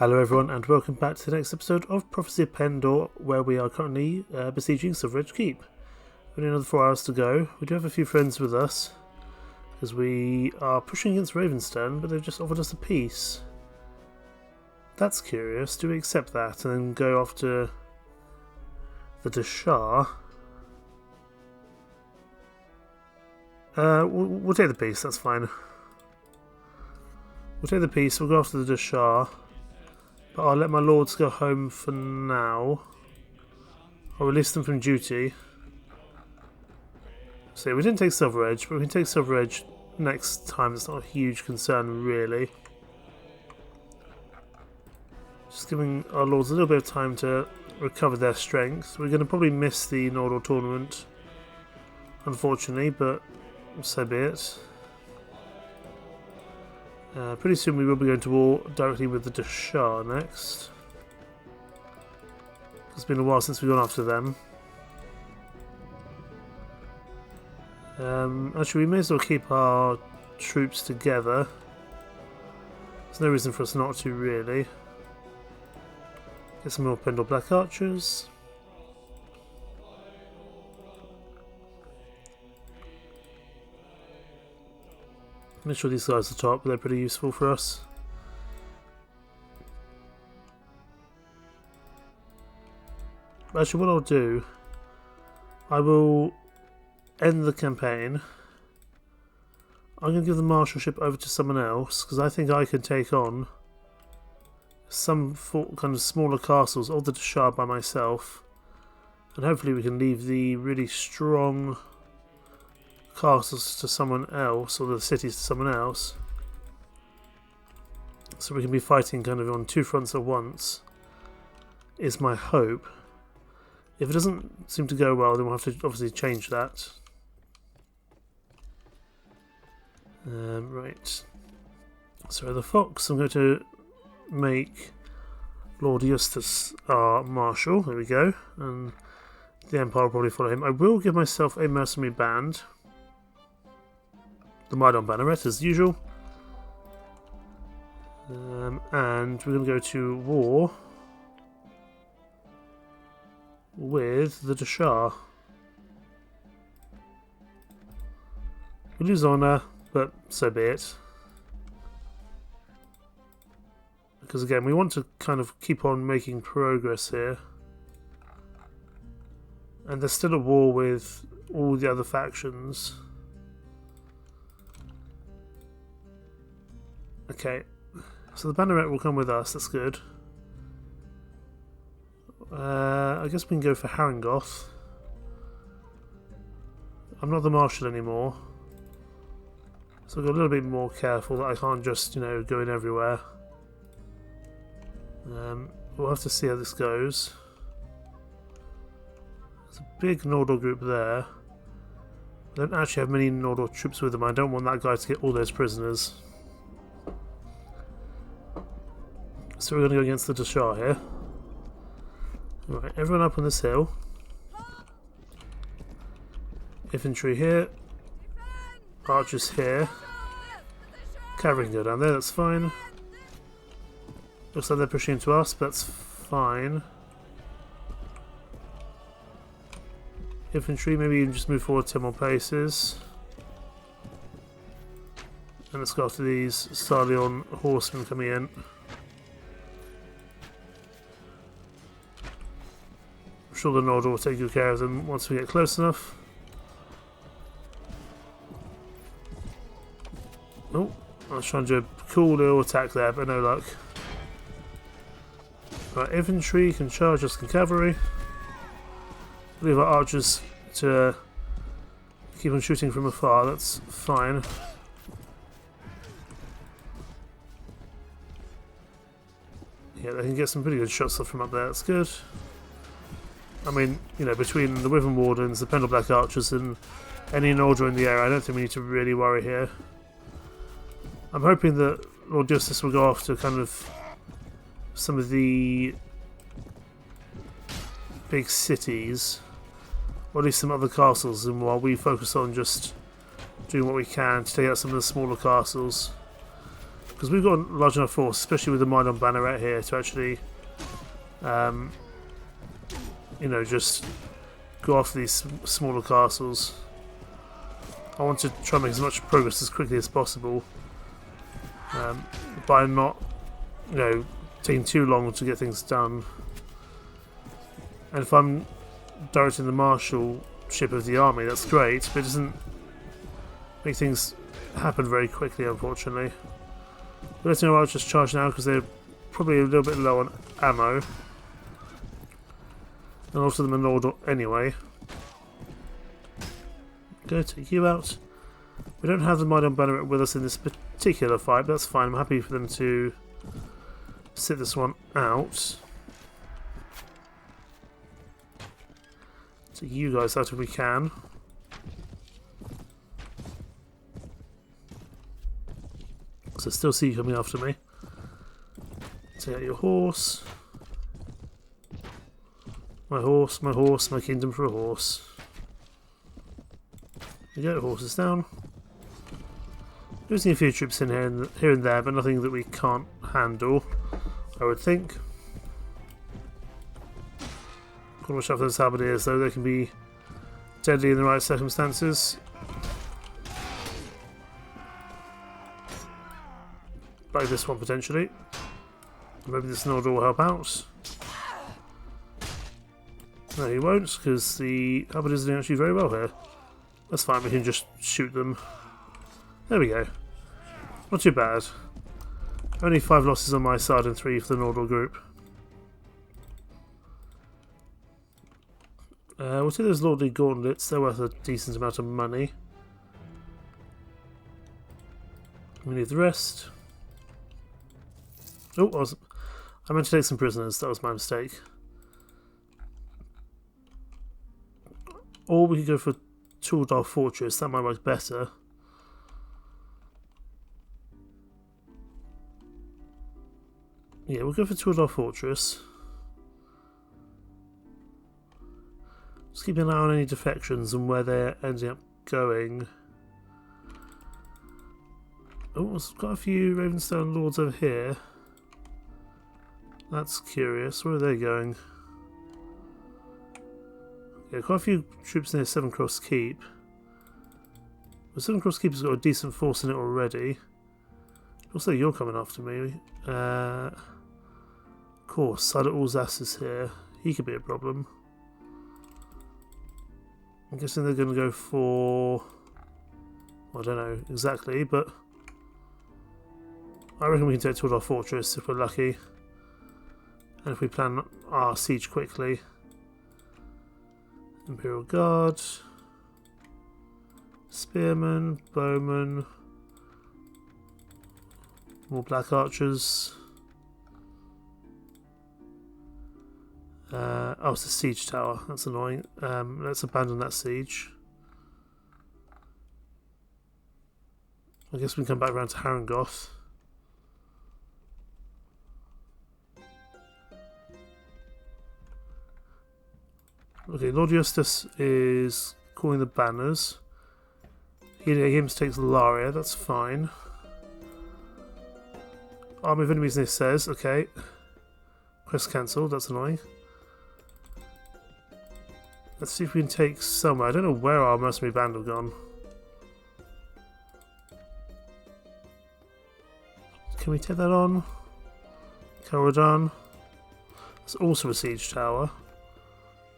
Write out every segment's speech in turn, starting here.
Hello everyone and welcome back to the next episode of Prophesy of Pendor, where we are currently besieging Silveredge Keep. Only another 4 hours to go. We do have a few friends with us, because we are pushing against Ravenstone, but they've just offered us a peace. That's curious. Do we accept that and then go off to the Deshar? We'll take the peace, that's fine. We'll take the peace, we'll go after the Deshar. But I'll let my lords go home for now. I'll release them from duty. So yeah, we didn't take Silveredge, but we can take Silveredge next time. It's not a huge concern, really. Just giving our lords a little bit of time to recover their strength. We're going to probably miss the Nordor tournament, unfortunately, but so be it. Pretty soon we will be going to war directly with the Deshar next. It's been a while since we've gone after them. Actually, we may as well keep our troops together. There's no reason for us not to, really. Get some more Pendor Black Archers. Make sure these guys are top, they're pretty useful for us. Actually, what I'll do, I will end the campaign. I'm going to give the marshalship over to someone else, because I think I can take on some kind of smaller castles of the Deshar by myself. And hopefully we can leave the really strong castles to someone else, or the cities to someone else, so we can be fighting kind of on two fronts at once, is my hope. If it doesn't seem to go well, then we'll have to obviously change that. Right, so the Fox, I'm going to make Lord Eustace our Marshal, there we go, and the Empire will probably follow him. I will give myself a mercenary band, the Mydon Banneret as usual, and we're going to go to war with the Deshar. We lose honour, but so be it, because again we want to kind of keep on making progress here, and there's still a war with all the other factions. Okay, so the Banneret will come with us, that's good. I guess we can go for Harangoth. I'm not the Marshal anymore, so I've got a little bit more careful that I can't just, go in everywhere. We'll have to see how this goes. There's a big Nordor group there. I don't actually have many Nordor troops with them. I don't want that guy to get all those prisoners. So we're going to go against the Deshar here. Right, everyone up on this hill. Infantry here. Archers here. Cavalry can go down there, that's fine. Looks like they're pushing into us, but that's fine. Infantry, maybe you can just move forward 10 more paces. And let's go after these Stallion horsemen coming in. I'm sure the Nordor will take good care of them once we get close enough. Oh, I was trying to do a cool little attack there, but no luck. Right, infantry can charge us, can cavalry. Leave our archers to keep on shooting from afar, that's fine. Yeah, they can get some pretty good shots off from up there, that's good. I mean, between the Wyvern Wardens, the Pendor Black Archers, and any Nordor in the area, I don't think we need to really worry here. I'm hoping that Lord Justice will go after kind of some of the big cities, or at least some other castles, and while we focus on just doing what we can to take out some of the smaller castles. Because we've got a large enough force, especially with the Minor Banner out here, to actually, you know, just go after these smaller castles. I want to try and make as much progress as quickly as possible, by not, you know, taking too long to get things done. And if I'm directing the marshalship of the army, that's great, but it doesn't make things happen very quickly, unfortunately. But let's know I'll just charge now because they're probably a little bit low on ammo. And also the Menord anyway. Go take you out. We don't have the Midon Banner with us in this particular fight, but that's fine. I'm happy for them to sit this one out. Take you guys out if we can. So I still see you coming after me. Take out your horse. My horse, my kingdom for a horse. There you go, horses down. Losing a few troops in here and there, but nothing that we can't handle, I would think. Gotta watch out for those halberdiers though, they can be deadly in the right circumstances. Like this one potentially. Maybe this Nord will help out. No, he won't, because the halberdiers are doing actually very well here. That's fine, we can just shoot them. There we go. Not too bad. Only 5 losses on my side and 3 for the Nordal group. We'll take those Lordly Gauntlets, they're worth a decent amount of money. We need the rest. Oh, I meant to take some prisoners, that was my mistake. Or we could go for Tuldar Fortress, that might work better. Yeah, we'll go for Tuldar Fortress. Just keep an eye on any defections and where they're ending up going. Oh, there's quite a few Ravenstone Lords over here. That's curious. Where are they going? Yeah, quite a few troops near Seven Cross Keep. The Seven Cross Keep has got a decent force in it already. Also, you're coming after me. Of course, Silent Alsace is here. He could be a problem. I'm guessing they're going to go for... I don't know exactly, but... I reckon we can take Tuldar Fortress if we're lucky. And if we plan our siege quickly. Imperial Guard. Spearmen, Bowmen. More Black Archers. Oh, it's a siege tower. That's annoying. Let's abandon that siege. I guess we can come back around to Harengoth. Okay, Lord Eustace is calling the banners. Hims takes Laria, that's fine. Army of enemies, this says, okay. Quest cancelled, that's annoying. Let's see if we can take somewhere. I don't know where our mercenary band have gone. Can we take that on? Carodan. It's also a siege tower.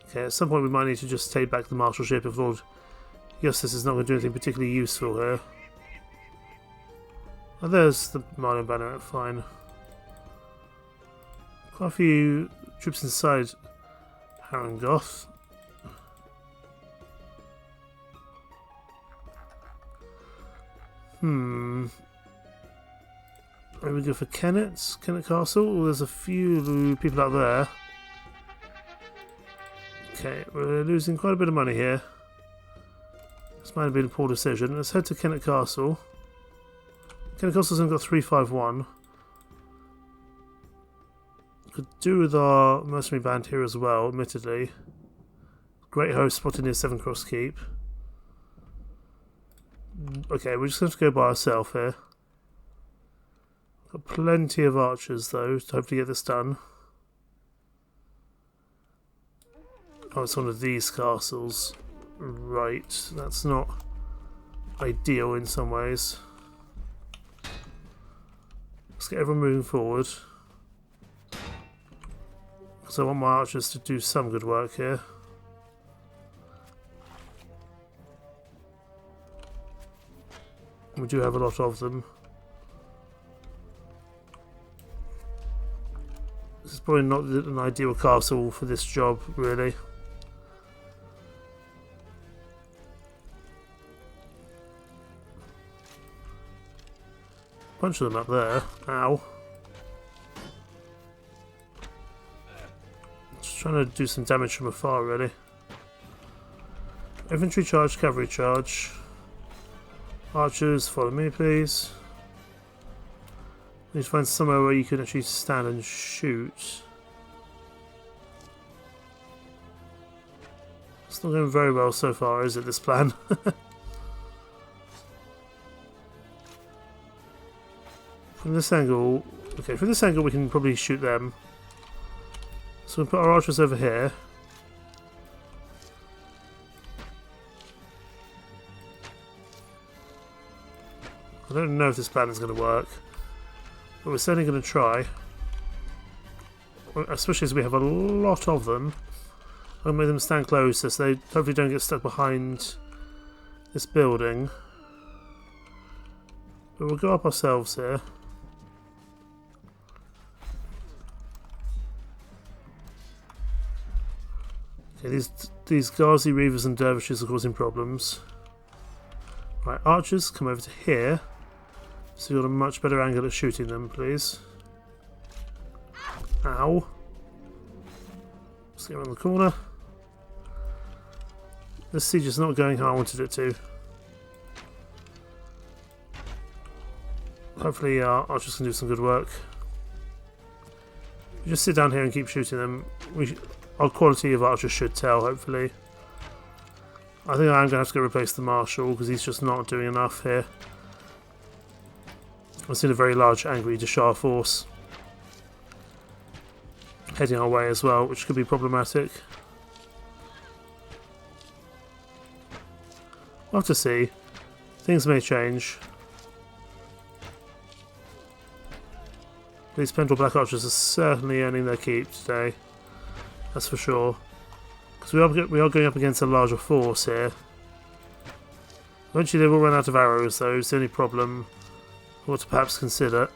Okay, at some point we might need to just take back the marshalship if Lord Eustace is not going to do anything particularly useful here. Oh, there's the Minor Banner, fine. Quite a few troops inside Harengoth. Maybe we go for Kennet Castle. Oh, there's a few people out there. Okay, we're losing quite a bit of money here. This might have been a poor decision. Let's head to Kennet Castle. Kennet Castle's only got 351. Could do with our mercenary band here as well, admittedly. Great host spotted near Seven Cross Keep. Okay, we're just going to go by ourselves here. Got plenty of archers though to hopefully get this done. Oh, it's one of these castles. Right, that's not ideal in some ways. Let's get everyone moving forward. Because I want my archers to do some good work here. We do have a lot of them. This is probably not an ideal castle for this job, really. Bunch of them up there. Ow. Just trying to do some damage from afar, really. Infantry charge, cavalry charge. Archers, follow me, please. Need to find somewhere where you can actually stand and shoot. It's not going very well so far, is it, this plan? From this angle... Okay, from this angle we can probably shoot them. So we'll put our archers over here. I don't know if this plan is going to work. But we're certainly going to try. Especially as we have a lot of them. I'm going to make them stand closer so they hopefully don't get stuck behind this building. But we'll go up ourselves here. Okay, these Ghazi Reavers and Dervishes are causing problems. Right, archers, come over to here. So you've got a much better angle at shooting them, please. Ow. Let's get around the corner. This siege is not going how I wanted it to. Hopefully our archers can do some good work. We just sit down here and keep shooting them. Our quality of archers should tell, hopefully. I think I'm going to have to go replace the Marshal because he's just not doing enough here. I've seen a very large angry Deshar force heading our way as well, which could be problematic. We'll have to see. Things may change. These Pendor Black Archers are certainly earning their keep today. That's for sure. Because we are going up against a larger force here. Eventually they will run out of arrows though, it's the only problem. What to perhaps consider.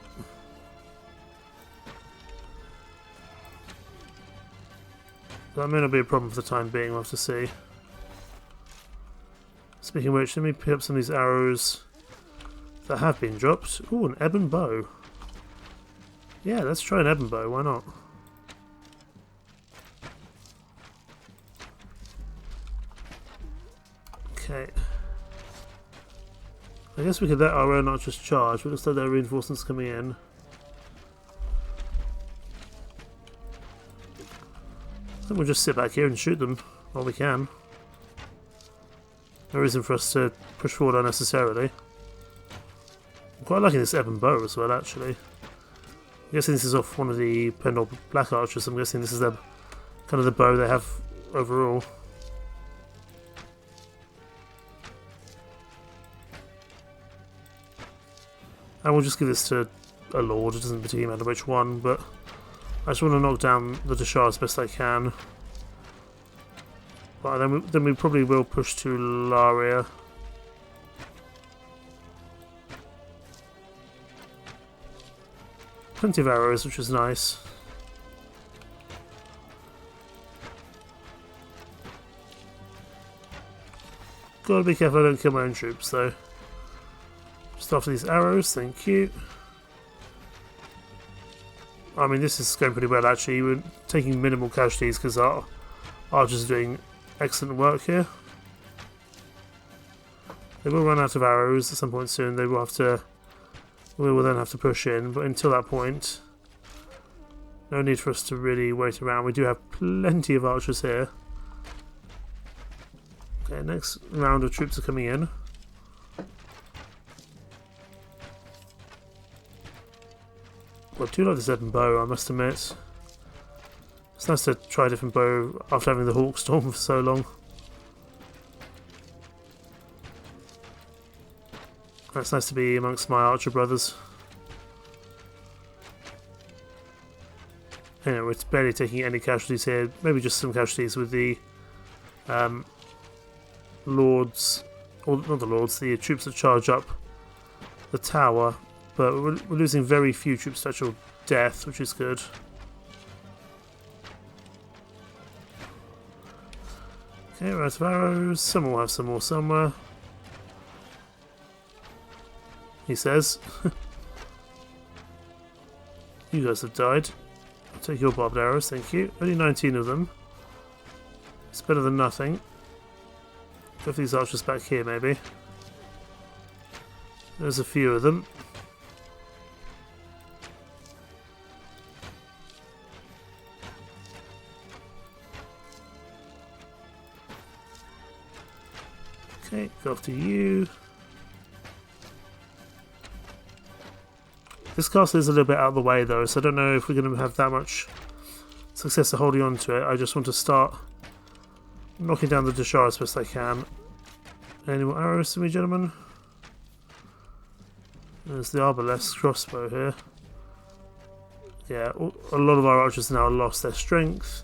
That may not be a problem for the time being, we'll have to see. Speaking of which, let me pick up some of these arrows that have been dropped. Ooh, an ebon bow. Yeah, let's try an ebon bow, why not? Okay. I guess we could let our own archers charge, but it looks like there are reinforcements coming in. I think we'll just sit back here and shoot them while we can. No reason for us to push forward unnecessarily. I'm quite liking this ebon bow as well, actually. I'm guessing this is off one of the Pendor Black Archers. I'm guessing this is their kind of the bow they have overall. And we'll just give this to a lord, it doesn't particularly matter which one, but I just want to knock down the Deshar as best I can. But then we probably will push to Laria. Plenty of arrows, which is nice. Gotta be careful I don't kill my own troops though. Just after these arrows, thank you. I mean, this is going pretty well actually. We're taking minimal casualties because our archers are doing excellent work here. They will run out of arrows at some point soon. We will then have to push in, but until that point, no need for us to really wait around. We do have plenty of archers here. Okay, next round of troops are coming in. I do like this Ebon bow, I must admit. It's nice to try a different bow after having the Hawkstorm for so long. It's nice to be amongst my archer brothers. Anyway, we're barely taking any casualties here. Maybe just some casualties with the lords, or not the lords, the troops that charge up the tower. But we're losing very few troops to actual death, which is good. Okay, we're out of arrows. Someone will have some more somewhere. He says. You guys have died. I'll take your barbed arrows, thank you. Only 19 of them. It's better than nothing. Go for these archers back here, maybe. There's a few of them. Okay, go after you. This castle is a little bit out of the way though, so I don't know if we're going to have that much success at holding on to it. I just want to start knocking down the Deshar as best I can. Any more arrows to me, gentlemen? There's the Arbalest crossbow here. Yeah, a lot of our archers now lost their strength.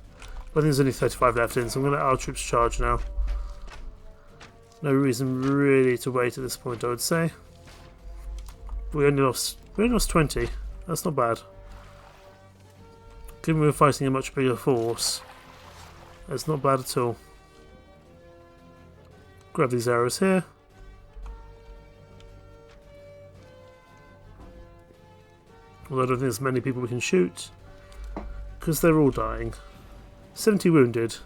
But I think there's only 35 left in, so I'm going to let our troops charge now. No reason really to wait at this point, I would say. We only lost 20. That's not bad. Given we were fighting a much bigger force, that's not bad at all. Grab these arrows here. Although I don't think there's many people we can shoot, because they're all dying. 70 wounded.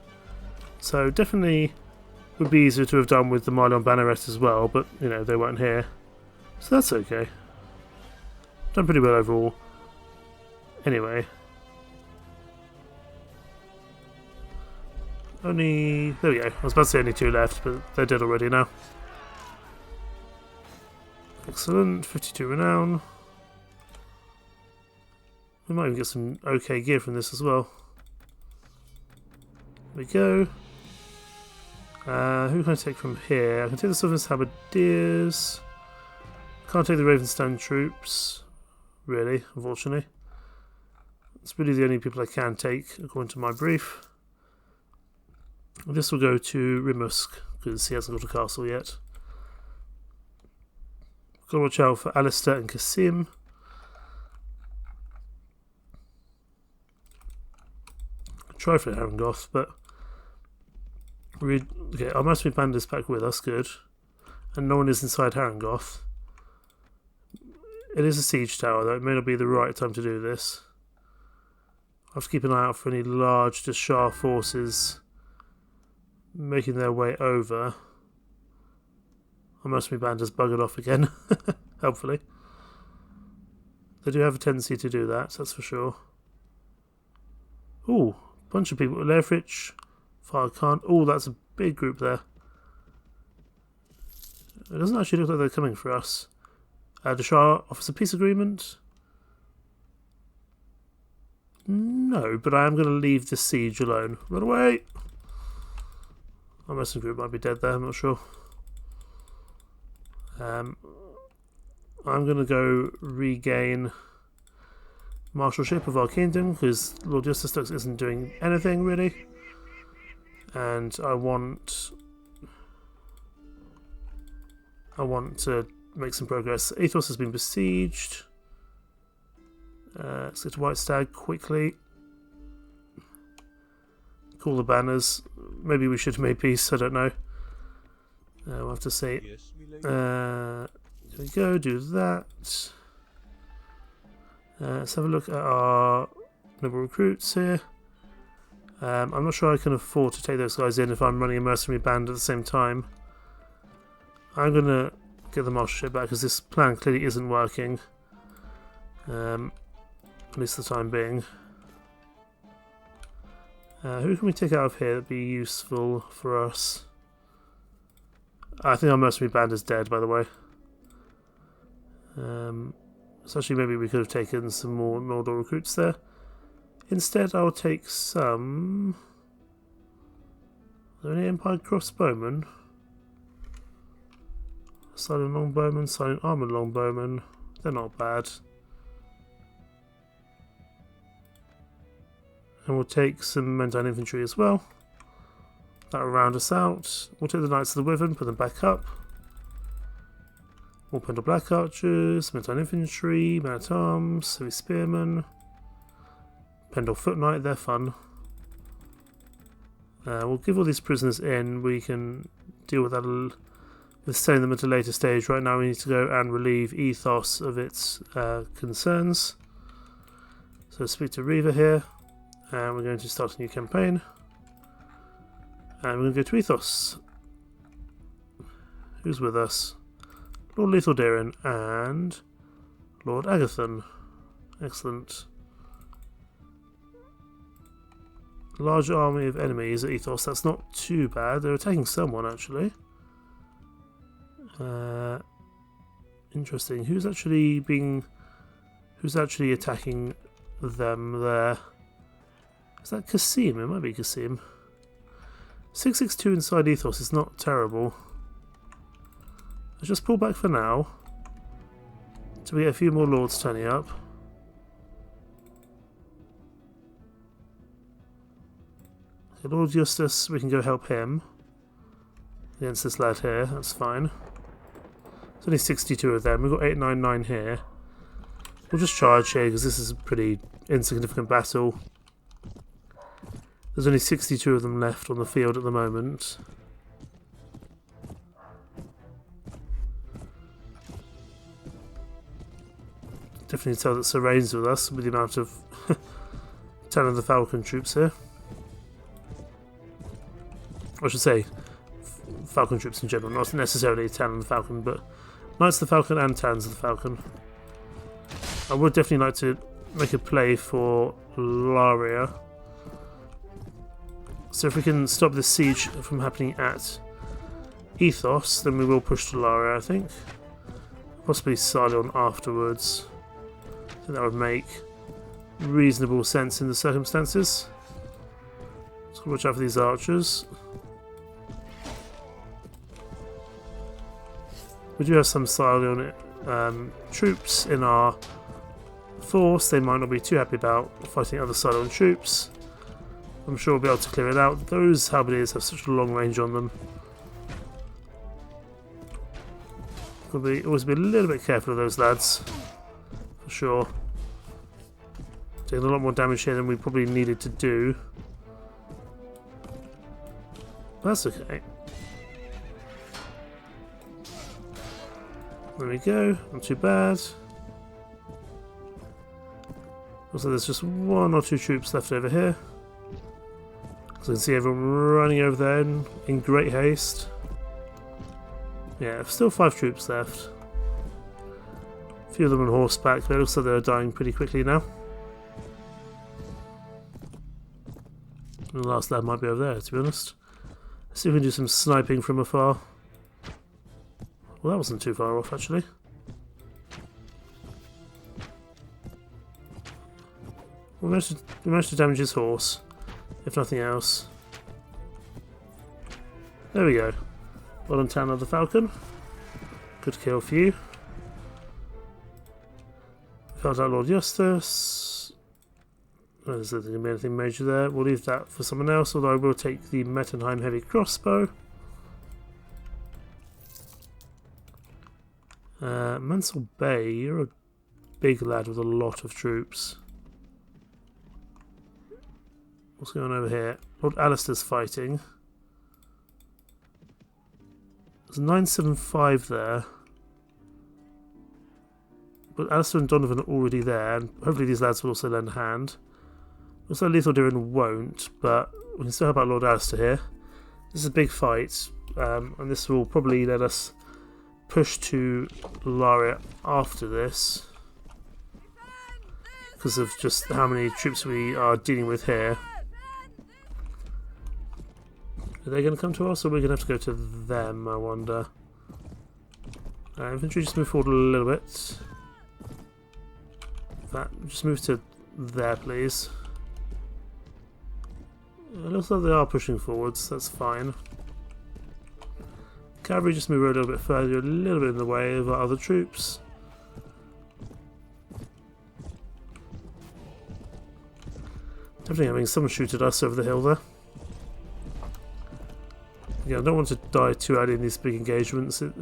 So definitely would be easier to have done with the Mylon Banneret as well, but you know, they weren't here. So that's okay. Done pretty well overall. Anyway. There we go. I was about to say only 2 left, but they're dead already now. Excellent. 52 renown. We might even get some okay gear from this as well. There we go. Who can I take from here? I can take the Southern Halberdiers. Can't take the Ravenstone troops. Really, unfortunately. It's really the only people I can take, according to my brief. And this will go to Rimmusk, because he hasn't got a castle yet. Got to watch out for Alistair and Kasim. Try for Harangoth, but okay, our Master Band is back with us, good. And no one is inside Harangoth. It is a siege tower, though it may not be the right time to do this. I have to keep an eye out for any large Deshar forces making their way over. Our Master Band has buggered off again, helpfully. They do have a tendency to do that, that's for sure. Ooh. Bunch of people. Leifrich, Farkhan. Oh, that's a big group there. It doesn't actually look like they're coming for us. Deshar offers a peace agreement. No, but I am going to leave the siege alone. Run away! Our mercenary group might be dead there, I'm not sure. I'm going to go regain marshalship of our kingdom, because Lord Justice isn't doing anything really, and I want to make some progress. Athos has been besieged. Let's get to White Stag quickly. Call the banners. Maybe we should have made peace, I don't know. We'll have to see. There we go, do that. Let's have a look at our noble recruits here. I'm not sure I can afford to take those guys in if I'm running a mercenary band at the same time. I'm going to get the marshalship back because this plan clearly isn't working. At least for the time being. Who can we take out of here that would be useful for us? I think our mercenary band is dead, by the way. So actually maybe we could have taken some more Noldor recruits there. Instead I'll take some... Are there any Empire crossbowmen? Silent longbowmen, silent armoured longbowmen. They're not bad. And we'll take some Mentine infantry as well. That'll round us out. We'll take the Knights of the Wyvern, put them back up. More Pendor Black Archers, Mentine infantry, men-at-arms, heavy spearmen. Pendor Foot Knight, they're fun. We'll give all these prisoners in. We can deal with that with selling them at a later stage. Right now we need to go and relieve Ethos of its concerns. So speak to Reaver here. And we're going to start a new campaign. And we're going to go to Ethos. Who's with us? Lord Lethaldarin and Lord Agathon. Excellent. Large army of enemies at Ethos. That's not too bad. They're attacking someone actually. Interesting. Who's actually attacking them there? Is that Kasim? It might be Kasim. 662 inside Ethos is not terrible. Let's just pull back for now. Till we get a few more lords turning up. Okay, Lord Eustace, we can go help him. Against this lad here, that's fine. There's only 62 of them. We've got 899 here. We'll just charge here because this is a pretty insignificant battle. There's only 62 of them left on the field at the moment. Definitely tell that Serain's with us with the amount of Talon of the Falcon troops here. I should say Falcon troops in general, not necessarily Talon of the Falcon, but Knights of the Falcon and Talons of the Falcon. I would definitely like to make a play for Laria. So if we can stop this siege from happening at Ethos, then we will push to Laria, I think. Possibly Salion afterwards. I think that would make reasonable sense in the circumstances. Let's watch out for these archers. We do have some Salion troops in our force. They might not be too happy about fighting other Salion troops. I'm sure we'll be able to clear it out. Those halberdiers have such a long range on them. We'll always be a little bit careful of those lads, for sure. Taking a lot more damage here than we probably needed to do. But that's okay. There we go, not too bad. Also there's just one or two troops left over here. So you can see everyone running over there in great haste. Yeah, still 5 troops left. A few of them on horseback, but it looks like they're dying pretty quickly now. And the last lad might be over there, to be honest. Let's see if we can do some sniping from afar. Well, that wasn't too far off, actually. We managed to damage his horse, if nothing else. There we go. Well done, Talon of the Falcon. Good kill for you. Felt out Lord Eustace. There's not going to be anything major there. We'll leave that for someone else, although I will take the Mettenheim heavy crossbow. Mansell Bay, you're a big lad with a lot of troops. What's going on over here? Lord Alistair's fighting. There's 975 there. But Alistair and Donovan are already there, and hopefully these lads will also lend a hand. Looks like Lethaldarin won't, but we can still help out Lord Alistair here. This is a big fight, and this will probably let us push to Laria after this. Because of just how many troops we are dealing with here. Are they going to come to us, or are we going to have to go to them, I wonder? Infantry, just move forward a little bit. that. Just move to there, please. It looks like they are pushing forwards, that's fine. Cavalry just move a little bit further, a little bit in the way of our other troops. Definitely having someone shoot at us over the hill there. Yeah, I don't want to die too early in these big engagements. It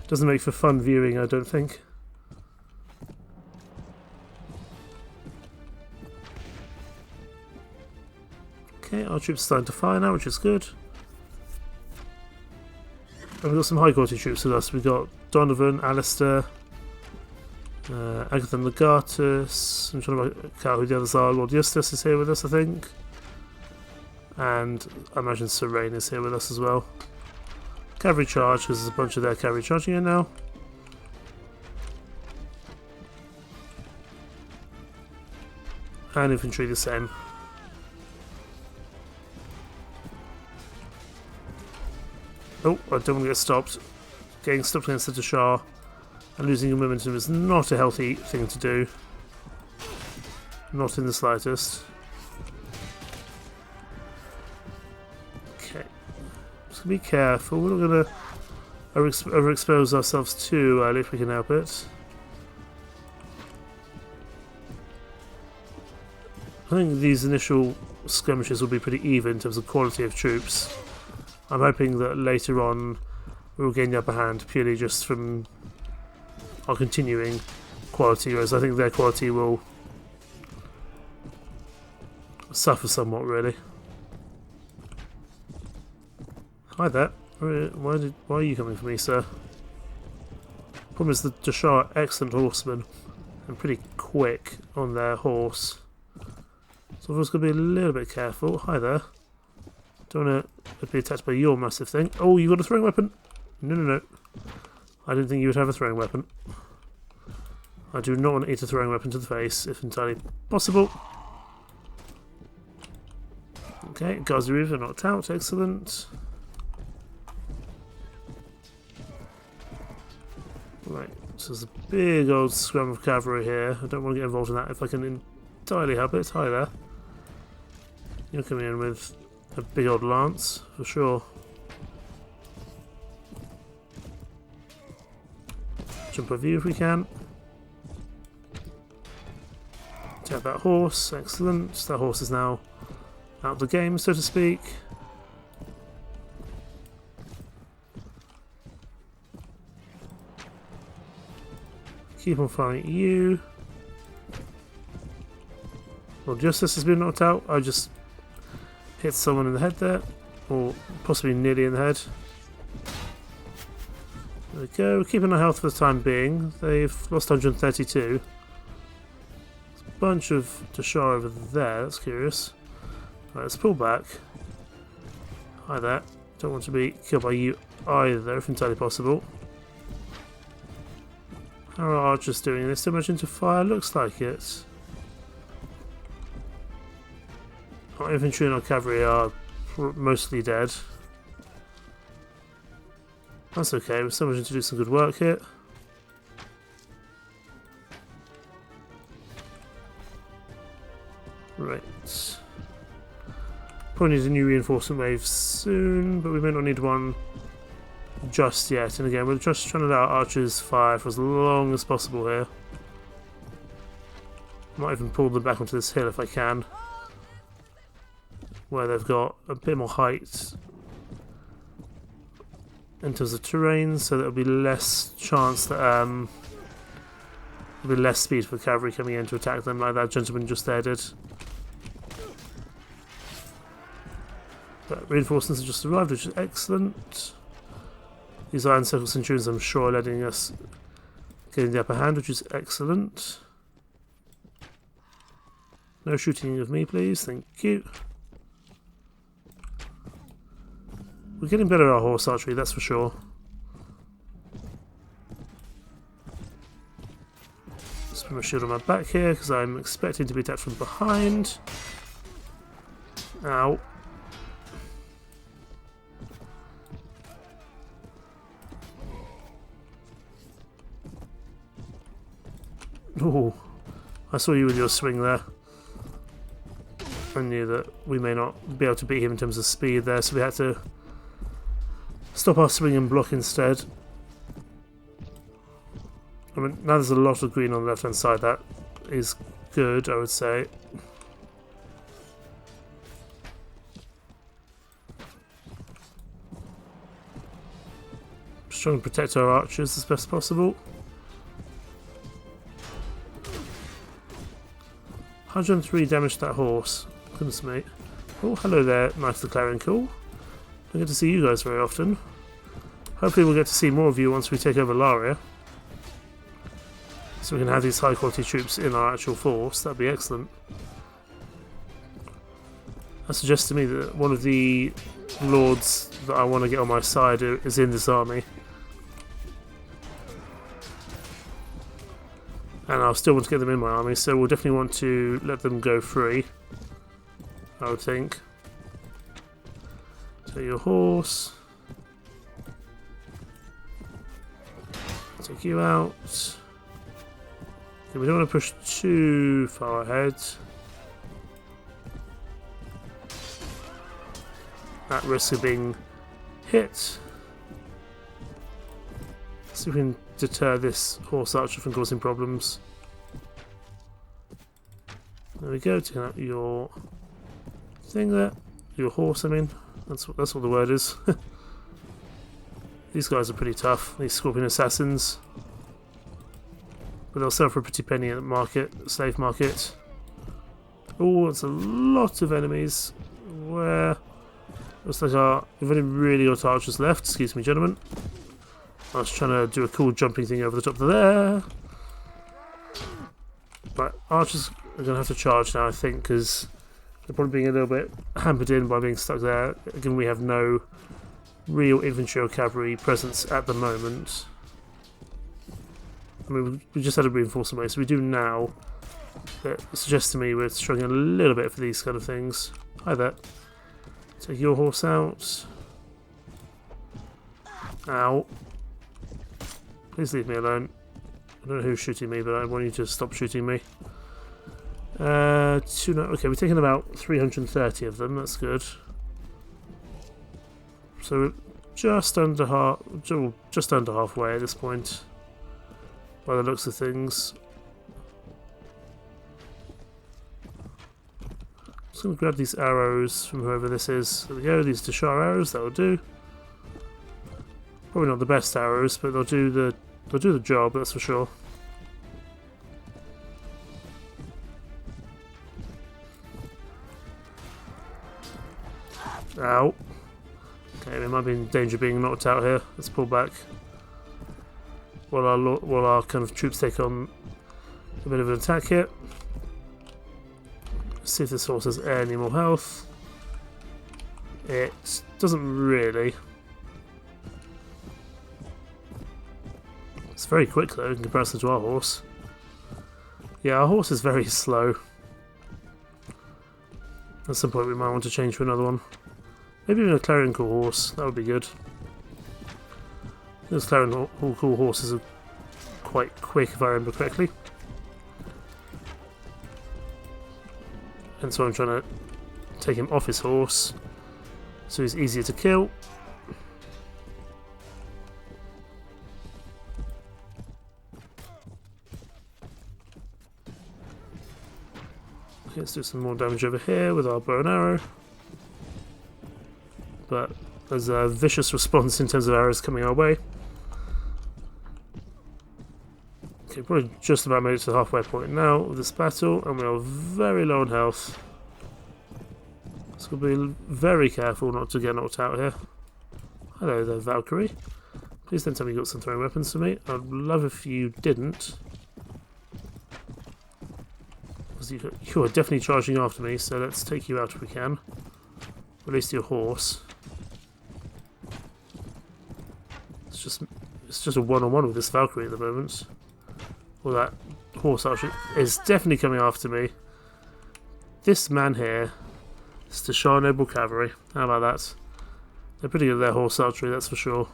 doesn't make for fun viewing, I don't think. Okay, our troops are starting to fire now, which is good. And we've got some high quality troops with us. We've got Donovan, Alistair, Agatha Legatus. I'm trying to work out who the others are. Lord Eustace is here with us, I think. And I imagine Serene is here with us as well. Cavalry charge, because there's a bunch of their cavalry charging in now. And infantry the same. Oh, I don't want to get stopped. Getting stopped against the Dashar and losing your momentum is not a healthy thing to do. Not in the slightest. Okay. Just be careful. We're not going to overexpose ourselves too early if we can help it. I think these initial skirmishes will be pretty even in terms of quality of troops. I'm hoping that later on we will gain the upper hand purely just from our continuing quality, whereas I think their quality will suffer somewhat, really. Hi there. Why are you coming for me, sir? Problem is the Dashar are excellent horsemen and pretty quick on their horse. So I've just got to be a little bit careful. Hi there. Don't want to be attacked by your massive thing. Oh, you got a throwing weapon? No, no, no. I didn't think you would have a throwing weapon. I do not want to eat a throwing weapon to the face, if entirely possible. Okay, Gazi River knocked out. Excellent. Right, so there's a big old scrum of cavalry here. I don't want to get involved in that if I can entirely help it. Hi there. You're coming in with a big old lance, for sure. Jump over you if we can. Take that horse, excellent. That horse is now out of the game, so to speak. Keep on firing at you. Lord Justice has been knocked out. I just hit someone in the head there, or possibly nearly in the head. There we go. We're keeping our health for the time being. They've lost 132. There's a bunch of Dashar over there. That's curious. Right, let's pull back. Hi there. Don't want to be killed by you either, if entirely possible. How are our archers doing? They're still managing to fire? Looks like it. Our infantry and our cavalry are mostly dead. That's okay, we're still managing to do some good work here. Right. Probably need a new reinforcement wave soon, but we may not need one just yet. And again, we're just trying to let our archers fire for as long as possible here. Might even pull them back onto this hill if I can, where they've got a bit more height in terms of terrain, so there'll be less chance that there'll be less speed for cavalry coming in to attack them, like that gentleman just there did. But reinforcements have just arrived, which is excellent. These Iron Circle Centurions, I'm sure, are letting us get in the upper hand, which is excellent. No shooting of me, please. Thank you. We're getting better at our horse archery, that's for sure. Let's put my shield on my back here, because I'm expecting to be attacked from behind. Ow. Oh, I saw you with your swing there. I knew that we may not be able to beat him in terms of speed there, so we had to stop our swing and block instead. I mean, now there's a lot of green on the left hand side. That is good, I would say. Just trying to protect our archers as best possible. 103 damage to that horse. Goodness me. Oh, hello there, Knight of the Clarion Call. I get to see you guys very often. Hopefully we'll get to see more of you once we take over Laria. So we can have these high quality troops in our actual force. That'd be excellent. That suggests to me that one of the lords that I want to get on my side is in this army. And I'll still want to get them in my army, so we'll definitely want to let them go free, I would think. Take your horse. Take you out. Okay, we don't want to push too far ahead. At risk of being hit. See if we can deter this horse archer from causing problems. There we go, taking out your thing there. Your horse, I mean. That's what the word is. These guys are pretty tough, these Scorpion Assassins. But they'll sell for a pretty penny at the market, slave market. Oh, it's a lot of enemies. Where? Looks like we've only really got archers left, excuse me gentlemen. I was trying to do a cool jumping thing over the top of there. But archers are going to have to charge now, I think, because they're probably being a little bit hampered in by being stuck there. Again, we have no real infantry or cavalry presence at the moment. I mean, we just had a reinforcement wave, so we do now. That suggests to me we're struggling a little bit for these kind of things. Hi there. Take your horse out. Ow. Please leave me alone. I don't know who's shooting me, but I want you to stop shooting me. Okay, we're taking about 330 of them, that's good. So we're just under halfway at this point, by the looks of things. Just going to grab these arrows from whoever this is. There we go, these Deshar arrows, that'll do. Probably not the best arrows, but they'll do the job, that's for sure. Ow. Okay, we might be in danger of being knocked out here. Let's pull back. While our kind of troops take on a bit of an attack here. Let's see if this horse has any more health. It doesn't really. It's very quick though in comparison to our horse. Yeah, our horse is very slow. At some point we might want to change for another one. Maybe even a Clarion Call horse, that would be good. Those Clarion Call horses are quite quick if I remember correctly. And so I'm trying to take him off his horse so he's easier to kill. Okay, let's do some more damage over here with our bow and arrow. But there's a vicious response in terms of arrows coming our way. Okay, probably just about made it to the halfway point now of this battle, and we are very low on health. So we'll be very careful not to get knocked out here. Hello there, Valkyrie. Please don't tell me you got some throwing weapons for me. I'd love if you didn't. Because you are definitely charging after me, so let's take you out if we can. At least your horse. It's just a one-on-one with this Valkyrie at the moment. Well, that horse archer is definitely coming after me. This man here is Deshar Noble Cavalry. How about that? They're pretty good at their horse archery, that's for sure.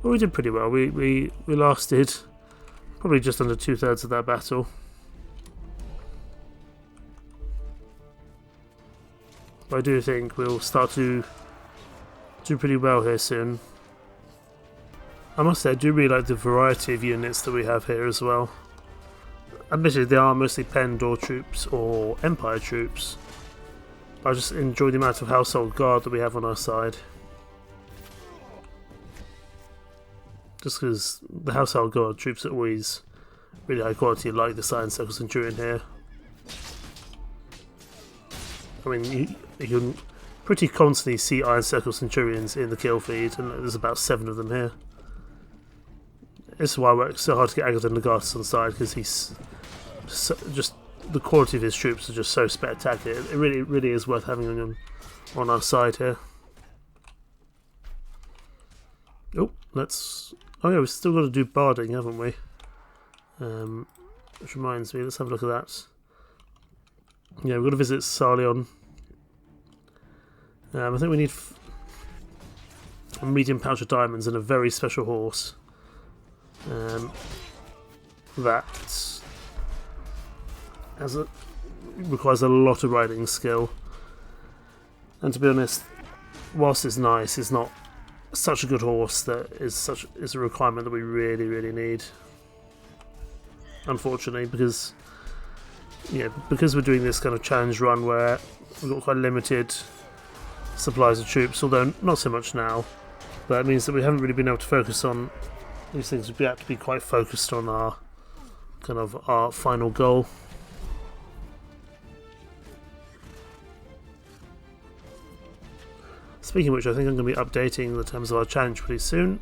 Well, we did pretty well. We lasted Probably just under 2/3 of that battle. But I do think we'll start to do pretty well here soon. I must say, I do really like the variety of units that we have here as well. Admittedly, they are mostly Pendor troops or Empire troops. I just enjoy the amount of household guard that we have on our side. Just because the household guard troops are always really high quality, like the Iron Circle Centurion here. I mean, you can pretty constantly see Iron Circle Centurions in the kill feed, and there's about 7 of them here. This is why I work so hard to get Agathon Legatus on the side, because he's so, just the quality of his troops are just so spectacular. It really is worth having him on our side here. Oh, let's. Oh yeah, we've still got to do barding, haven't we? Which reminds me, let's have a look at that. Yeah, we've got to visit Sarleon. I think we need a medium pouch of diamonds and a very special horse. That requires a lot of riding skill. And to be honest, whilst it's nice, it's not such a good horse that is a requirement that we really need. Unfortunately, because we're doing this kind of challenge run where we've got quite limited supplies of troops, although not so much now. But it means that we haven't really been able to focus on these things. We have to be quite focused on our final goal. Speaking of which, I think I'm going to be updating the terms of our challenge pretty soon,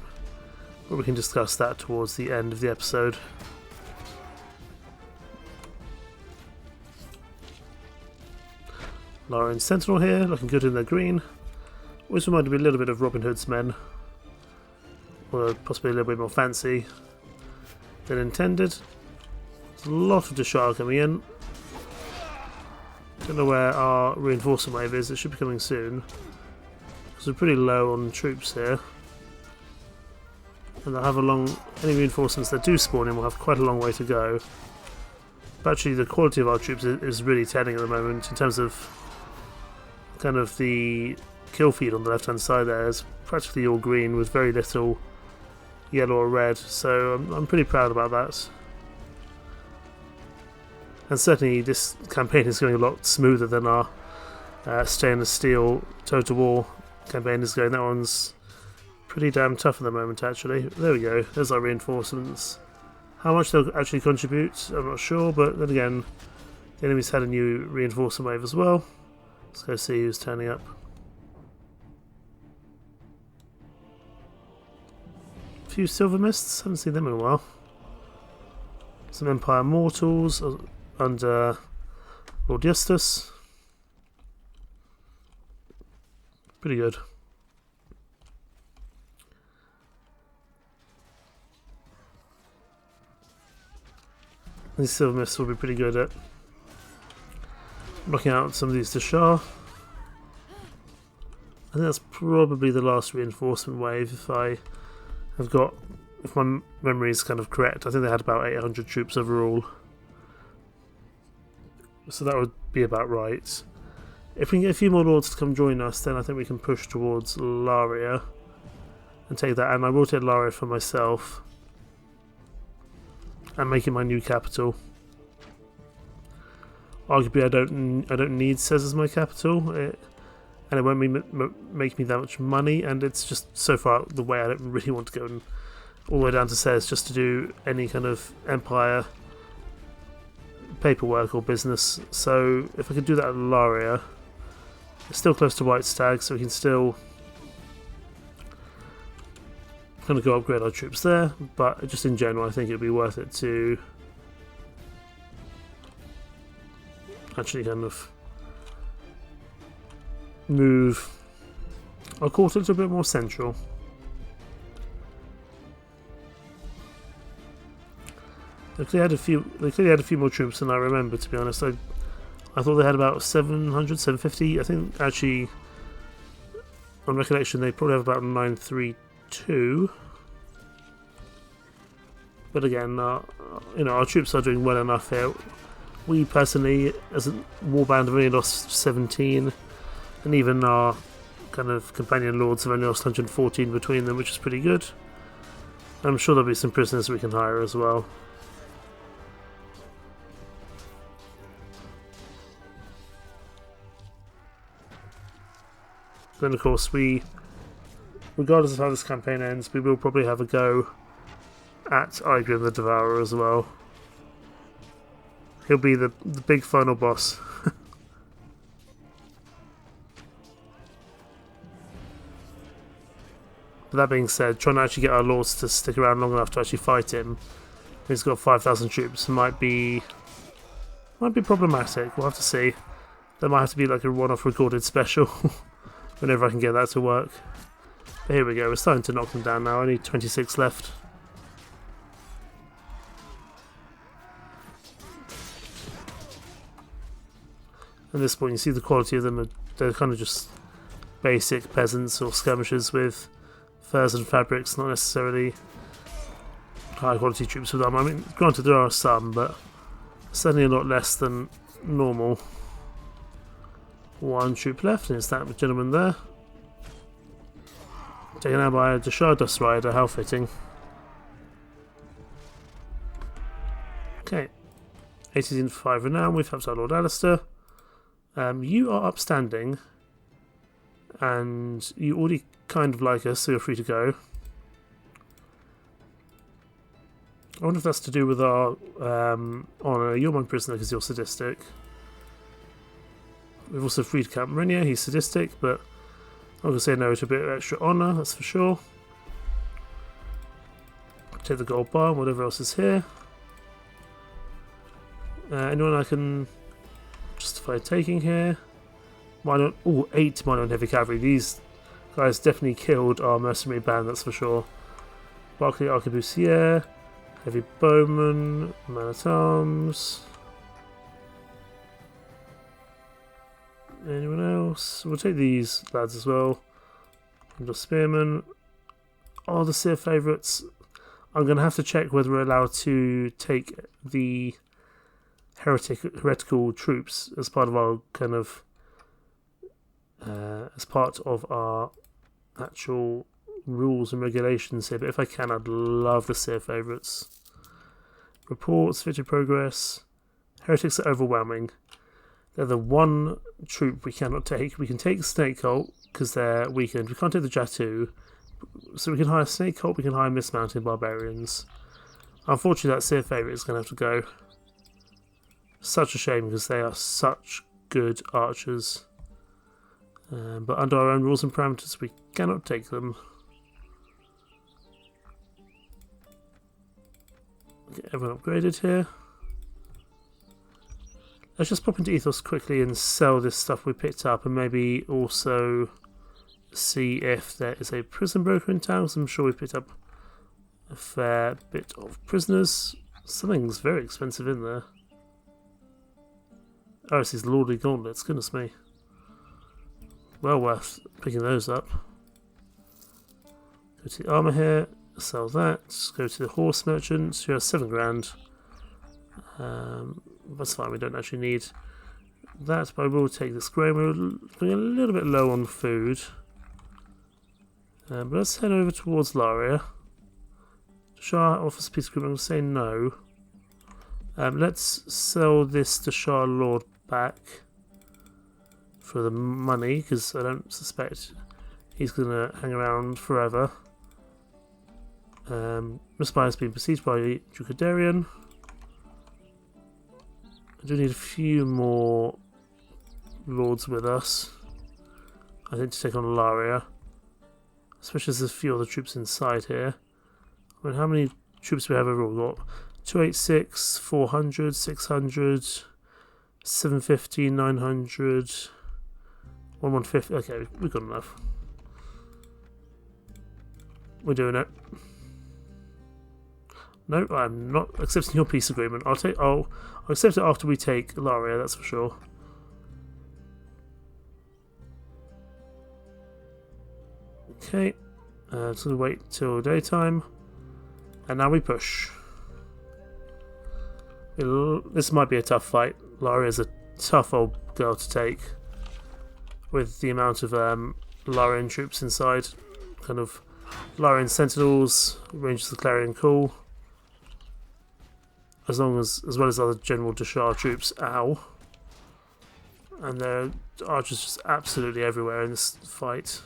but we can discuss that towards the end of the episode. Laria and Sentinel here, looking good in their green. Always reminded me a little bit of Robin Hood's men, or possibly a little bit more fancy than intended. There's a lot of Deshar coming in. Don't know where our reinforcement wave is, it should be coming soon. Because we're pretty low on troops here. And they'll have any reinforcements that do spawn in will have quite a long way to go. But actually the quality of our troops is really telling at the moment in terms of kind of the kill feed on the left hand side there is practically all green with very little yellow or red, so I'm pretty proud about that. And certainly this campaign is going a lot smoother than our Stainless Steel Total War campaign is going. That one's pretty damn tough at the moment actually. There we go, there's our reinforcements. How much they'll actually contribute, I'm not sure, but then again, the enemy's had a new reinforcement wave as well. Let's go see who's turning up. A few Silver Mists, haven't seen them in a while. Some Empire Mortals under Lord Justus. Pretty good. These Silver Mists will be pretty good at knocking out some of these Deshar. I think that's probably the last reinforcement wave if my memory is kind of correct. I think they had about 800 troops overall. So that would be about right. If we can get a few more lords to come join us, then I think we can push towards Laria and take that. And I will take Laria for myself and make it my new capital. Arguably, I don't need Ces as my capital, and it won't make me that much money. And it's just so far out the way. I don't really want to go all the way down to Ces just to do any kind of Empire paperwork or business. So if I could do that at Laria, it's still close to White Stag, so we can still kind of go upgrade our troops there. But just in general, I think it'd be worth it to actually kind of move our court a little bit more central. They clearly had a few more troops than I remember, to be honest. I thought they had about 700, 750. I think actually, on recollection, they probably have about 932. But again, you know, our troops are doing well enough here. We personally, as a warband, have only lost 17, and even our kind of companion lords have only lost 114 between them, which is pretty good. I'm sure there'll be some prisoners we can hire as well. Then, of course, regardless of how this campaign ends, we will probably have a go at Idrian the Devourer as well. He'll be the big final boss. But that being said, trying to actually get our lords to stick around long enough to actually fight him, he's got 5,000 troops, might be problematic. We'll have to see. There might have to be like a one-off recorded special whenever I can get that to work. But here we go, we're starting to knock them down now, only 26 left. At this point you see the quality of them, they're kind of just basic peasants or skirmishers with furs and fabrics, not necessarily high quality troops with them. I mean, granted there are some, but certainly a lot less than normal. One troop left, and it's that gentleman there. Taken out by a Dashar Dust Rider, how fitting. Okay, 1805 renown, we've helped our Lord Alistair. You are upstanding, and you already kind of like us, so you're free to go. I wonder if that's to do with our honour. You're my prisoner because you're sadistic. We've also freed Count Merinia, he's sadistic, but I'm going to say no to a bit of extra honour, that's for sure. Take the gold bar and whatever else is here. Anyone I can justify taking here? Minor, 8 minor and heavy cavalry. These guys definitely killed our mercenary band, that's for sure. Barclay Arquebusier, heavy bowman, man at arms. Anyone else? We'll take these lads as well. And the spearmen. Oh, the Seer favourites. I'm going to have to check whether we're allowed to take the heretical troops as part of our kind of as part of our actual rules and regulations here. But if I can, I'd love the Seer favourites. Reports, victory progress. Heretics are overwhelming. They're the one troop we cannot take. We can take the Snake Cult because they're weakened. We can't take the Jatu. So we can hire Snake Cult, we can hire Mismounted Barbarians. Unfortunately, that Seer favourite is going to have to go. Such a shame because they are such good archers. But under our own rules and parameters, we cannot take them. Get everyone upgraded here. Let's just pop into Ethos quickly and sell this stuff we picked up, and maybe also see if there is a prison broker in town, because I'm sure we picked up a fair bit of prisoners. Something's very expensive in there. Oh, it's these lordly gauntlets, goodness me. Well worth picking those up. Go to the armour here, sell that. Go to the horse merchants, you have 7 grand. That's fine, we don't actually need that, but I will take this grain. We're going a little bit low on food. But let's head over towards Laria. Shah offers a peace agreement, I'm going to say no. Let's sell this to Shah Lord back for the money, because I don't suspect he's going to hang around forever. Respire has been besieged by Duke Darian. I do need a few more lords with us, I think, to take on Laria. Especially as there's a few other troops inside here. I mean, how many troops do we have overall? We've got 286, 400, 600, 750, 900, 1150. Okay, we've got enough. We're doing it. No, I'm not accepting your peace agreement. I'll accept it after we take Laria, that's for sure. Okay, just gonna wait till daytime, and now we push. This might be a tough fight. Laria is a tough old girl to take, with the amount of Larian troops inside. Kind of Larian Sentinels, ranges the Clarion Call, as well as other General Deshar troops. Ow. And there are archers just absolutely everywhere in this fight.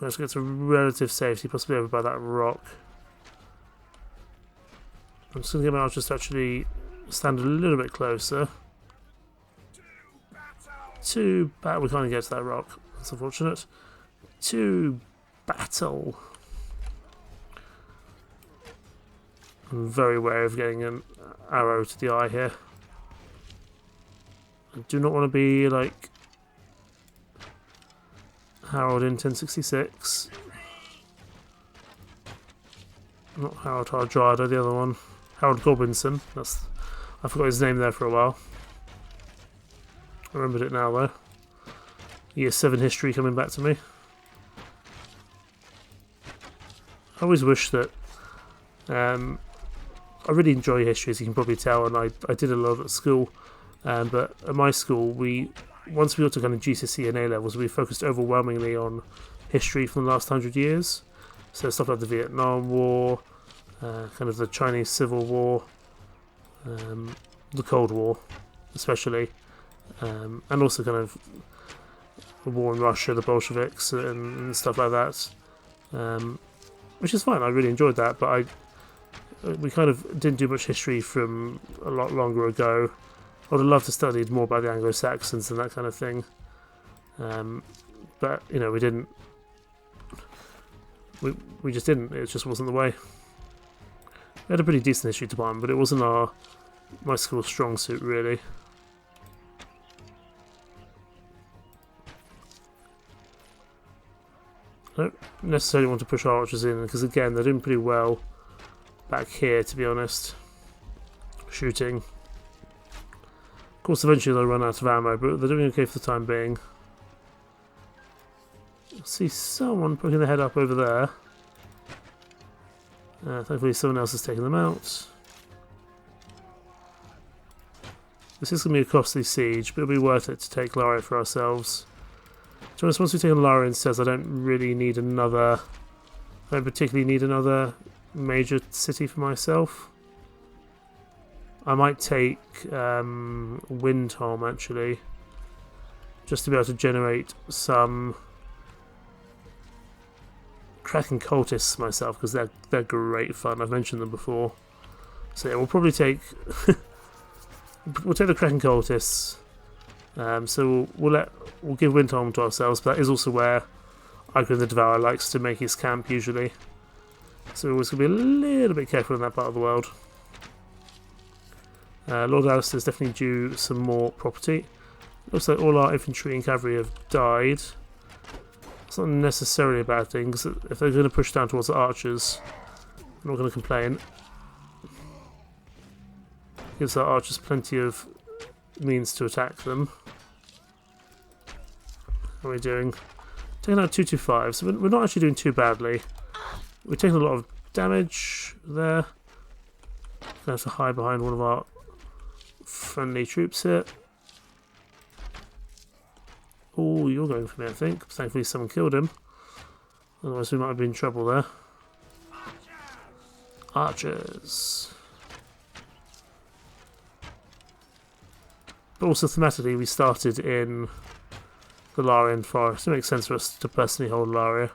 Let's get to relative safety, possibly over by that rock. I'm just going to get my archers to actually stand a little bit closer. To battle. We can't get to that rock. That's unfortunate. To battle. I'm very wary of getting an arrow to the eye here. I do not want to be like Harold in 1066. Not Harold Hardrada, the other one. Harold Godwinson. I forgot his name there for a while. I remembered it now though. Year 7 history coming back to me. I always wish that I really enjoy history, as you can probably tell, and I did a lot at school. But at my school, once we got to kind of GCSE and A levels, we focused overwhelmingly on history from the last 100 years. So stuff like the Vietnam War, kind of the Chinese Civil War, the Cold War, especially, and also kind of the war in Russia, the Bolsheviks, and stuff like that. Which is fine. I really enjoyed that, but we kind of didn't do much history from a lot longer ago. I would have loved to study more about the Anglo-Saxons and that kind of thing, but you know, we didn't. We just didn't. It just wasn't the way. We had a pretty decent history department, but it wasn't my school's strong suit, really. I don't necessarily want to push our archers in, because again, they're doing pretty well back here, to be honest. Shooting. Of course, eventually they'll run out of ammo, but they're doing okay for the time being. I see someone poking their head up over there. Thankfully someone else has taken them out. This is going to be a costly siege, but it'll be worth it to take Laria for ourselves. To be honest, once we've taken Laria instead, I don't really need another... I don't particularly need another major city for myself. I might take Windholm, actually, just to be able to generate some Kraken cultists myself, because they're great fun. I've mentioned them before. So yeah, we'll probably take we'll take the Kraken cultists. So we'll give Windholm to ourselves, but that is also where Iker the Devourer likes to make his camp usually. So we're always going to be a little bit careful in that part of the world. Lord Alistair is definitely due some more property. Looks like all our infantry and cavalry have died. It's not necessarily a bad thing, because if they're going to push down towards the archers, I'm not going to complain. Gives our archers plenty of means to attack them. How are we doing? Taking out 225, so we're not actually doing too badly. We're taking a lot of damage there. Gonna have to hide behind one of our friendly troops here. Oh, you're going for me, I think. Thankfully someone killed him. Otherwise we might have been in trouble there. Archers. But also thematically we started in the Larian Forest. It makes sense for us to personally hold Laria.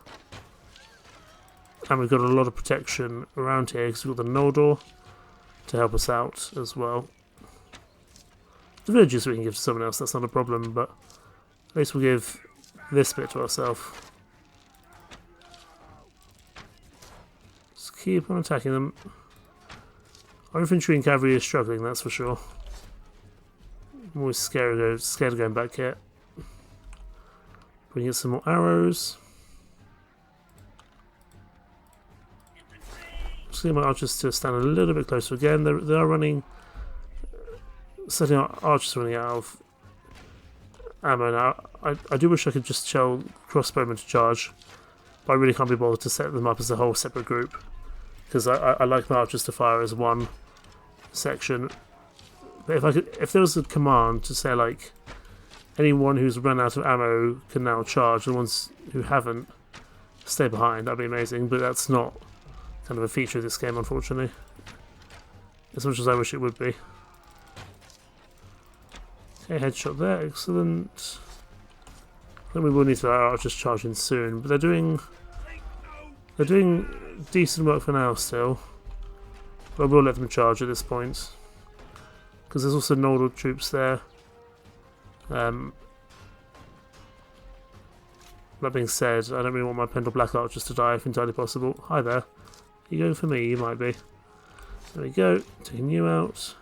And we've got a lot of protection around here because we've got the Noldor to help us out as well. The villages we can give to someone else, that's not a problem, but at least we'll give this bit to ourselves. Just keep on attacking them. Our infantry and cavalry is struggling, that's for sure. I'm always scared of going back here. We can get some more arrows. Just get my archers to stand a little bit closer again. They are running. Certainly our archers are running out of ammo now. I do wish I could just tell crossbowmen to charge, but I really can't be bothered to set them up as a whole separate group, because I like my archers to fire as one section. But if there was a command to say like anyone who's run out of ammo can now charge, and the ones who haven't stay behind, that'd be amazing. But that's not kind of a feature of this game, unfortunately. As much as I wish it would be. Okay, headshot there, excellent. I think we will need to let our archers charge in soon, but they're doing decent work for now still. But I will let them charge at this point, because there's also Nodal troops there. That being said, I don't really want my Pendor Black Archers to die if entirely possible. Hi there. Are you going for me? You might be. There we go. Taking you out.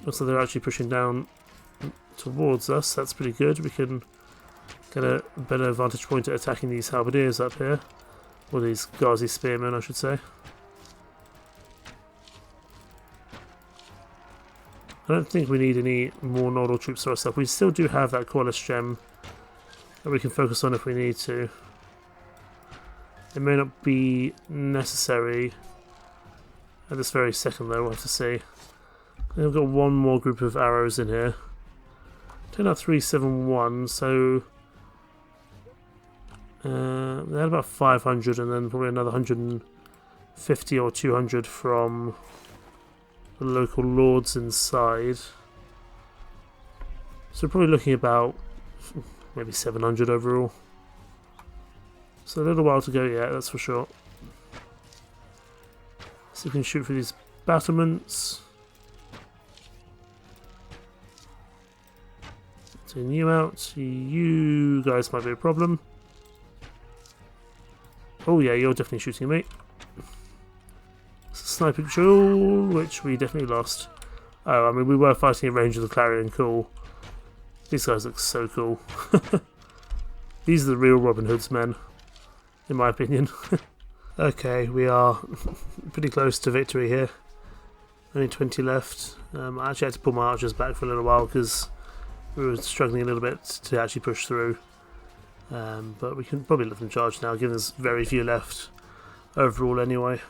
Also, they're actually pushing down towards us. That's pretty good. We can get a better vantage point at attacking these halberdiers up here. Or these Ghazi spearmen, I should say. I don't think we need any more Nodal troops for ourselves. We still do have that Qualis gem that we can focus on if we need to. It may not be necessary at this very second though, we'll have to see. I've got one more group of arrows in here. Turned out 371, so they had about 500 and then probably another 150 or 200 from the local lords inside. So we're probably looking about maybe 700 overall. So a little while to go yet, that's for sure. So we can shoot through these battlements. Taking you out. You guys might be a problem. Oh yeah, you're definitely shooting me. Sniping duel, which we definitely lost. Oh, I mean, we were fighting at range of the Clarion. Cool. These guys look so cool. These are the real Robin Hood's men, in my opinion. Okay, we are pretty close to victory here. Only 20 left. I actually had to pull my archers back for a little while because we were struggling a little bit to actually push through. But we can probably let them charge now, given there's very few left overall anyway.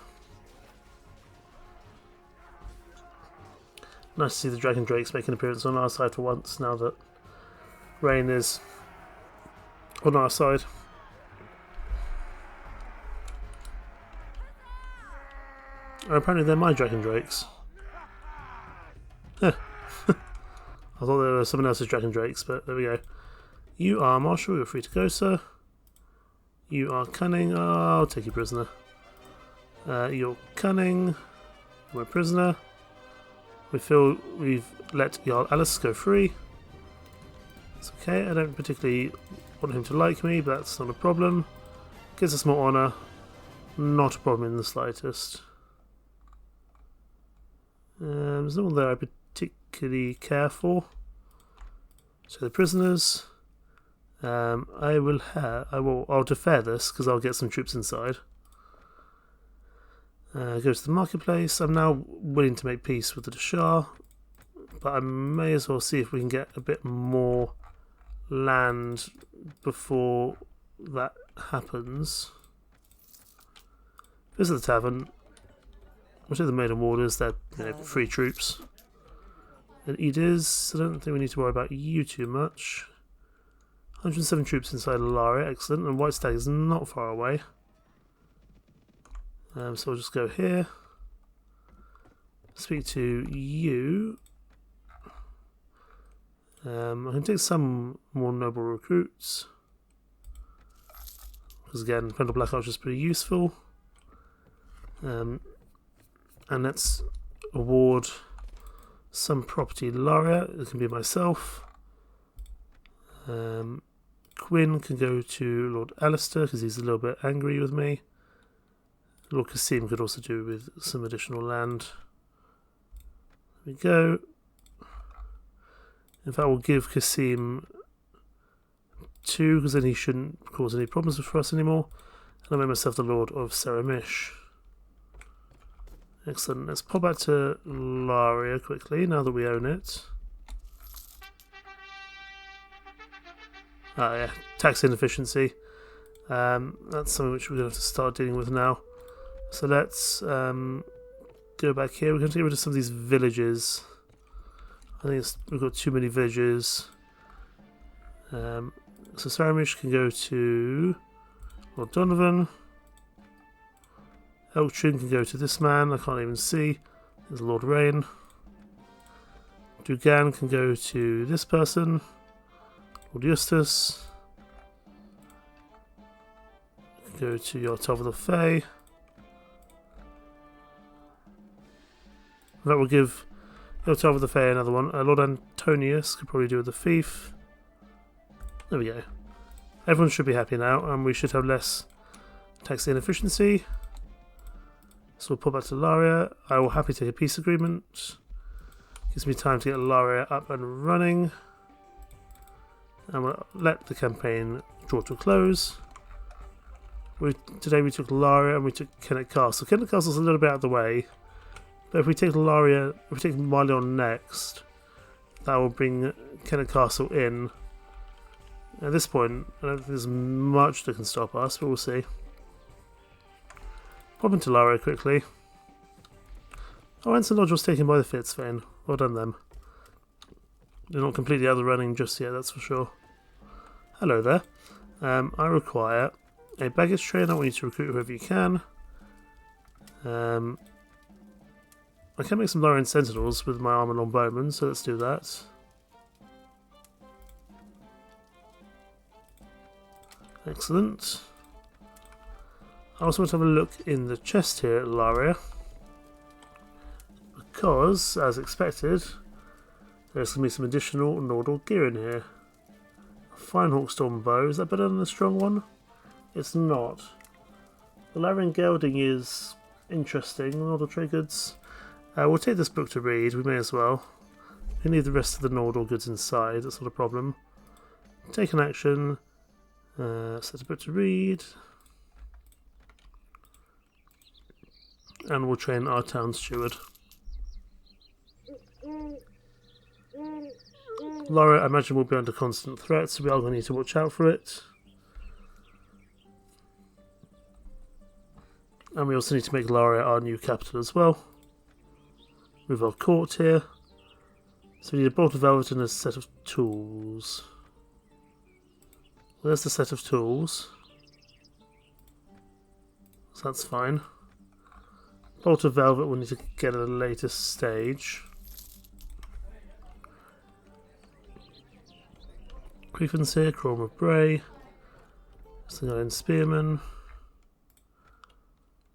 Nice to see the Dragon Drakes make an appearance on our side for once, now that rain is on our side. Oh, apparently they're my Dragon Drakes. Huh. I thought they were someone else's Dragon Drakes, but there we go. You are Marshal, you're free to go, sir. You are cunning. Oh, I'll take you prisoner. You're cunning. We're a prisoner. We feel we've let Jarl Alice go free. It's okay, I don't particularly want him to like me, but that's not a problem. Gives us more honour. Not a problem in the slightest. There's no one there I particularly care for. So the prisoners. I'll defer this because I'll get some troops inside. Go to the marketplace. I'm now willing to make peace with the Shah, but I may as well see if we can get a bit more land before that happens. Visit the tavern. Which are the Maiden Warders? They're free troops. And Ediz, I don't think we need to worry about you too much. 107 troops inside Laria, excellent. And White Stag is not far away. So we'll just go here. Speak to you. I can take some more noble recruits. Because again, Pendor Black Archer is pretty useful. And let's award some property to Laria. It can be myself. Quinn can go to Lord Alistair because he's a little bit angry with me. Lord Kasim could also do with some additional land. There we go. In fact, we'll give Kasim 2 because then he shouldn't cause any problems for us anymore. And I'll make myself the Lord of Seramish. Excellent. Let's pop back to Laria quickly now that we own it. Ah, yeah. Tax inefficiency. That's something which we're going to have to start dealing with now. So let's go back here. We're going to get rid of some of these villages. I think we've got too many villages. So Saramish can go to Lord Donovan. Elchin can go to this man. I can't even see. There's Lord Rain. Dugan can go to this person. Lord Eustace. Go to your top of the Fae. That will give your top of the Fae another one. Lord Antonius could probably do with the Fief. There we go. Everyone should be happy now, and we should have less tax inefficiency. So we'll put back to Laria. I will happily take a peace agreement. Gives me time to get Laria up and running. And we'll let the campaign draw to a close. Today we took Laria and we took Kennet Castle. Kennet Castle's a little bit out of the way. But if we take Laria, if we take Marleon next, that will bring Kennet Castle in. At this point, I don't think there's much that can stop us, but we'll see. Pop into Laria quickly. Oh, Anson Lodge was taken by the Fitzvane. Well done them. They're not completely out of the running just yet, that's for sure. Hello there. I require a baggage train. I want you to recruit whoever you can. I can make some Larian Sentinels with my armour longbowmen, so let's do that. Excellent. I also want to have a look in the chest here at Laria, because, as expected, there's going to be some additional Nordal gear in here. A Fine Hawkstorm bow, is that better than a strong one? It's not. The Larian Gelding is interesting, Nordal trade goods. We'll take this book to read, we may as well. We can leave the rest of the Nordal goods inside, that's not a problem. Take an action. Set a book to read. And we'll train our town steward. Laura, I imagine, will be under constant threat, so we are going to need to watch out for it. And we also need to make Laria our new capital as well. Move our court here. So we need a bolt of velvet and a set of tools. There's the set of tools. So that's fine. Bolt of velvet we'll need to get at a later stage. Griffins here, Chrome of Bray. Single Spearman.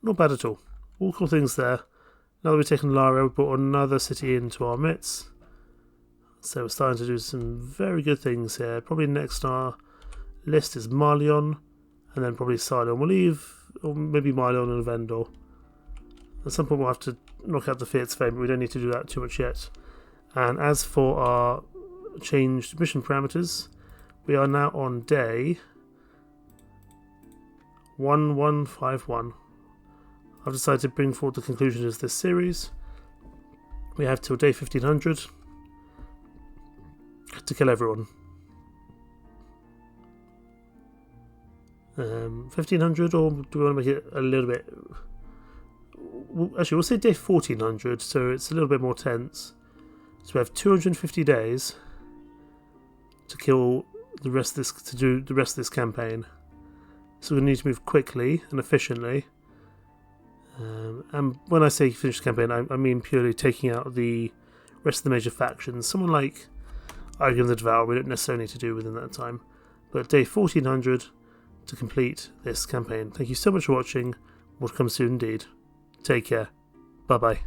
Not bad at all. All cool things there. Now that we've taken Laria, we've brought another city into our midst. So we're starting to do some very good things here. Probably next on our list is Marleon, and then probably Cylon. We'll leave, or maybe Marleon and Vendor. At some point we'll have to knock out the Fitzvane, but we don't need to do that too much yet. And as for our changed mission parameters, we are now on day 1151. I've decided to bring forward the conclusion of this series. We have till day 1500 to kill everyone. 1500, or do we want to make it a little bit... Actually, we'll say day 1400, so it's a little bit more tense. So we have 250 days to kill the rest of this, to do the rest of this campaign. So we're going to need to move quickly and efficiently. And when I say finish the campaign, I mean purely taking out the rest of the major factions. Someone like Arguin the Devourer we don't necessarily need to do within that time. But day 1400 to complete this campaign. Thank you so much for watching. More to come soon indeed. Take care. Bye bye.